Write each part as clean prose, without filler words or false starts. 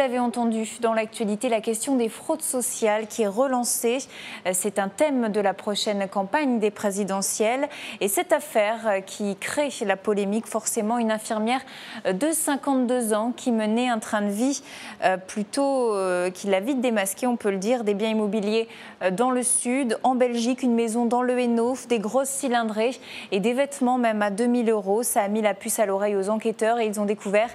l'avez entendu dans l'actualité, la question des fraudes sociales qui est relancée. C'est un thème de la prochaine campagne des présidentielles. Et cette affaire qui crée la polémique, forcément, une infirmière de 52 ans qui menait un train de vie plutôt qui l'a vite démasqué, on peut le dire, des biens immobiliers dans le sud, en Belgique, une maison dans le Hainaut, des grosses cylindrées et des vêtements même à 2000 €. Ça a mis la puce à l'oreille aux enquêteurs et ils ont découvert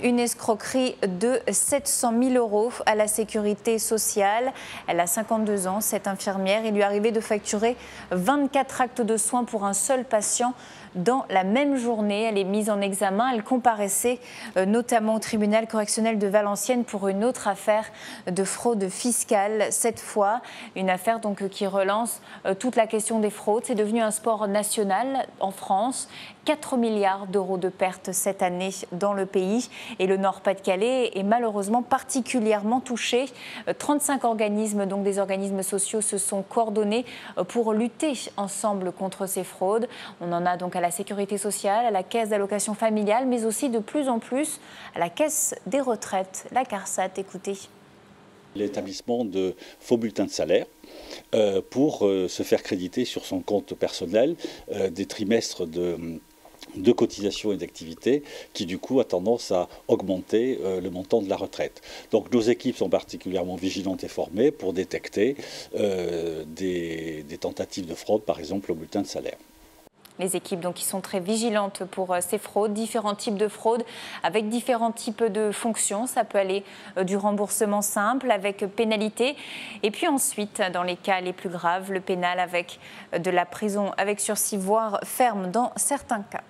une escroquerie de 700 000 € à la sécurité sociale. Elle a 52 ans, cette infirmière. Il lui arrivait de facturer 24 actes de soins pour un seul patient dans la même journée. Elle est mise en examen. Elle comparaissait notamment au tribunal correctionnel de Valenciennes pour une autre affaire de fraude fiscale. Cette fois, une affaire donc qui relance toute la question des fraudes. C'est devenu un sport national en France. 4 milliards d'euros de pertes cette année dans le pays. Et le Nord-Pas-de-Calais est malheureusement particulièrement touché. 35 organismes, donc des organismes sociaux, se sont coordonnés pour lutter ensemble contre ces fraudes. On en a donc à la sécurité sociale, à la caisse d'allocation familiale, mais aussi de plus en plus à la caisse des retraites, la CARSAT. Écoutez. L'établissement de faux bulletins de salaire pour se faire créditer sur son compte personnel des trimestres de cotisation et d'activité qui du coup a tendance à augmenter le montant de la retraite. Donc nos équipes sont particulièrement vigilantes et formées pour détecter des tentatives de fraude, par exemple au bulletin de salaire. Les équipes donc, qui sont très vigilantes pour ces fraudes, différents types de fraudes avec différents types de fonctions. Ça peut aller du remboursement simple avec pénalité et puis ensuite, dans les cas les plus graves, le pénal avec de la prison avec sursis, voire ferme dans certains cas.